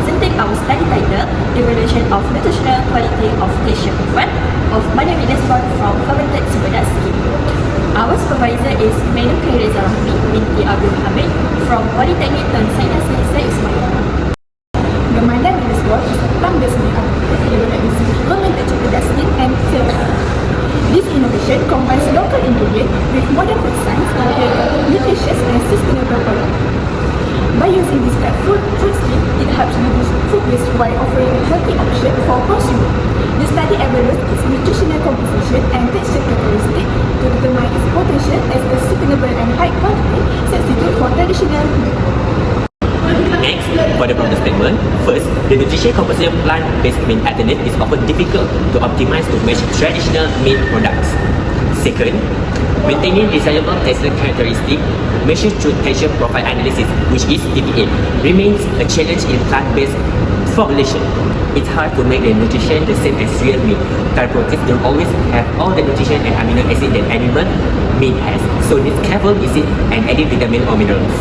presenting our study title, Evaluation of Nutritional Quality of Texture Profile of MANDAI MEATLESS from Fermented CEMPEDAK Scheme. Our supervisor is Menukai Reza Rahmi binti Abdul Hamid from Polytechnic Tun Sainasi Syed Ismail. The MANDAI MEATLESS is a plant-based meat alternative developed using fermented CEMPEDAK scheme and FERMENTED. This innovation combines local ingredients with modern food science to create a nutritious and sustainable product. By using this food scheme, it helps reduce food waste while offering a healthy option for consumers. The study evaluates its nutritional composition and texture characteristics to determine its potential as a sustainable and high-quality substitute for traditional meat. Next, for the product statement, first, the nutrition composition of plant-based meat alternative is often difficult to optimize to match traditional meat products. Second, maintaining desirable texture characteristics measured through texture profile analysis, which is TPA, remains a challenge in plant-based formulation. It's hard to make the nutrition the same as real meat. Plant proteins don't always have all the nutrition and amino acid that animal meat has, so needs careful visit and added vitamin or minerals.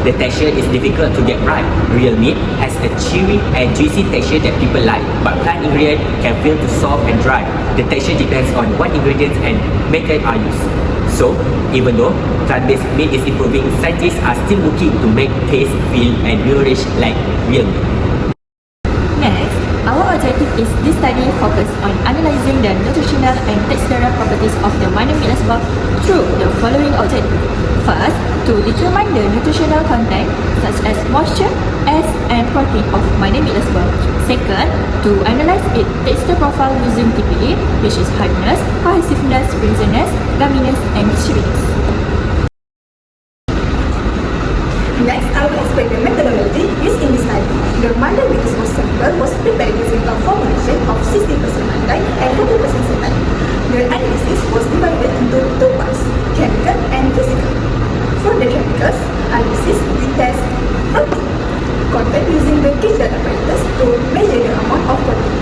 The texture is difficult to get right. Real meat has a chewy and juicy texture that people like, but plant ingredients can feel too soft and dry. The texture depends on what ingredients and method are used. So, even though plant-based meat is improving, scientists are still looking to make taste, feel, and nourish like real meat. Next, our objective is this study focused on analyzing the nutritional and textural properties of the MANDAI MEATLESS ball through the following objectives. First, to determine the nutritional content such as moisture, ash, and protein of MANDAI MEATLESS ball. Second, to analyze its texture profile using TPA, which is hardness, cohesiveness, springiness, gumminess, and chewyiness. Next, I will explain the methodology used in this study. The MANDAI MEATLESS ball sample was prepared using a formulation of 60% MANDAI and 40% Sesi. The analysis was divided into two parts, chemical and physical. For the chemicals analysis, we test protein content using the Kidal apparatus to measure the amount of protein.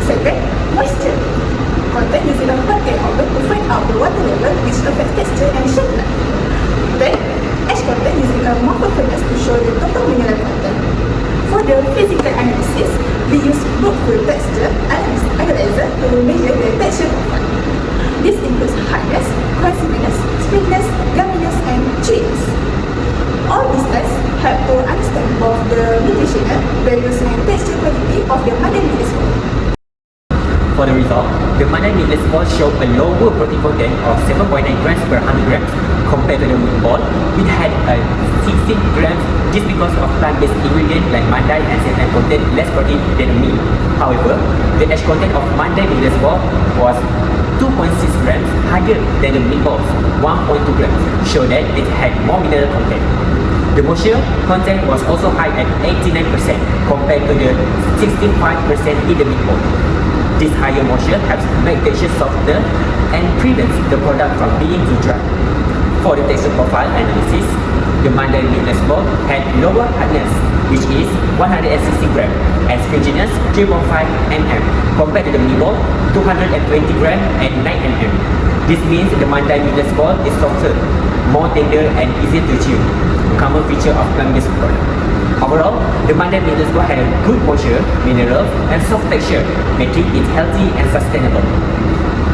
Second, moisture content using a bucket oven to find out the water level which affects texture and shelf life. Then, ash content using a morpher furnace to show the total mineral content. For the physical analysis, we use both full texture analyzer to measure the texture profile. This includes hardness, cohesiveness, springiness, gumminess, and chewiness. All these tests help to understand both the nutritional values and texture quality of the MANDAI MEATLESS ball. For the result, the MANDAI MEATLESS ball showed a lower protein content of 7.9 grams per 100 grams compared to the meat ball, which had a 16 grams just because of plant-based ingredients like MANDAI and seitan contain less protein than meat. However, the ash content of MANDAI MEATLESS ball was 2.6 grams higher than the meat balls, 1.2 grams, show that it had more mineral content. The moisture content was also high at 89% compared to the 65% in the meat ball. This higher moisture helps make texture softer and prevents the product from being too dry. For the texture profile analysis, the MANDAI MEATLESS ball had lower hardness, which is 160 grams, and springiness 3.5 mm, compared to the meat ball 220 grams and 9 mm. This means the MANDAI MEATLESS ball is softer, more tender, and easier to chew, a common feature of plant-based product. Overall, the MANDAI MEATLESS ball had a good moisture, minerals, and soft texture, making it healthy and sustainable,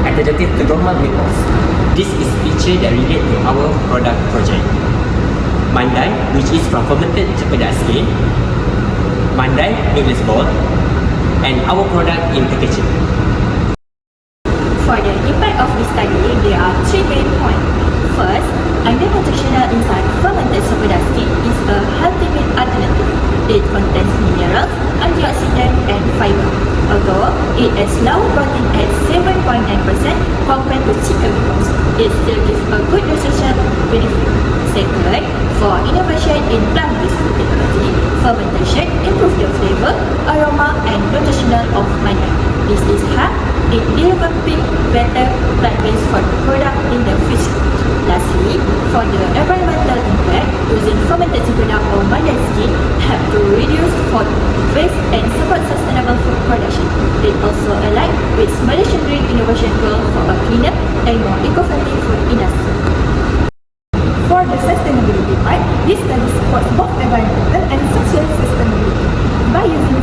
alternative to normal meat balls. This is feature that relate to our product project. MANDAI, which is from Fermented CEMPEDAK Scheme, MANDAI MEATLESS ball, and our product in packaging. For the impact of this study, there are three main points. First, under nutritional insight, Fermented CEMPEDAK Scheme is a healthy meat alternative. It contains minerals, antioxidants, and fiber. Although it has lower protein at 7.9% compared to chicken meatballs, it still gives a good nutritional benefit. Second, for innovation in plant-based food technology, fermentation improves the flavor, aroma, and nutritional of MANDAI. This is how it developing better plant-based food product in the future. Lastly, for the environmental impact, using fermented CEMPEDAK or MANDAI scheme help to reduce food waste and support sustainable food production. It also aligns with Malaysian Green Innovation Goal for a cleaner and more eco-friendly food industry. For the sustainability part, this study supports both environmental and social sustainability. By using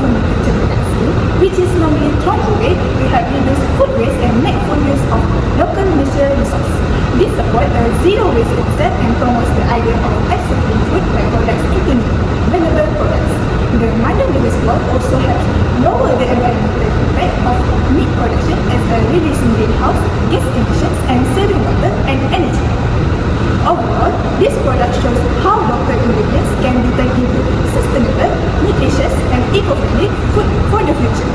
also helps lower the environmental impact of meat production as reducing greenhouse gas emissions and saving water and energy. Overall, this product shows how local ingredients can be turned into sustainable, nutritious, and eco-friendly food for the future.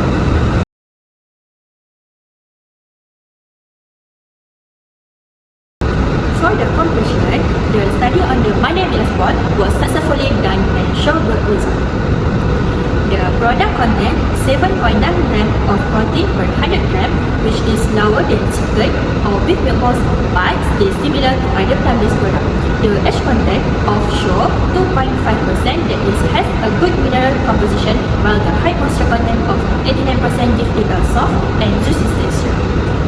For the conclusion, the study on the MANDAI meatless ball was successfully done and showed good results. The product contains 7.9 grams of protein per 100 grams, which is lower than chicken or beef milk balls, but is similar to other plant-based products. The ash content of show 2.5% that is has a good mineral composition, while the high moisture content of 89% gives it a soft and juicy texture.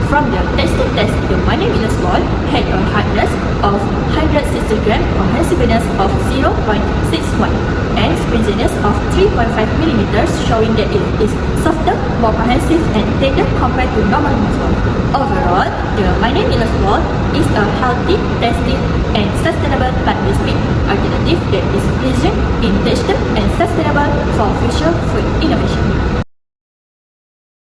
From the testing test, the MANDAI meatless ball had a hardness of 160 grams, comprehensiveness of 0.61, and stringiness of 3.5 millimeters, showing that it is softer, more cohesive, and tender compared to normal meat ball. Overall, the MANDAI meatless ball is a healthy, tasty, and sustainable plant-based meat alternative that is pleasing in texture and sustainable for future food innovation.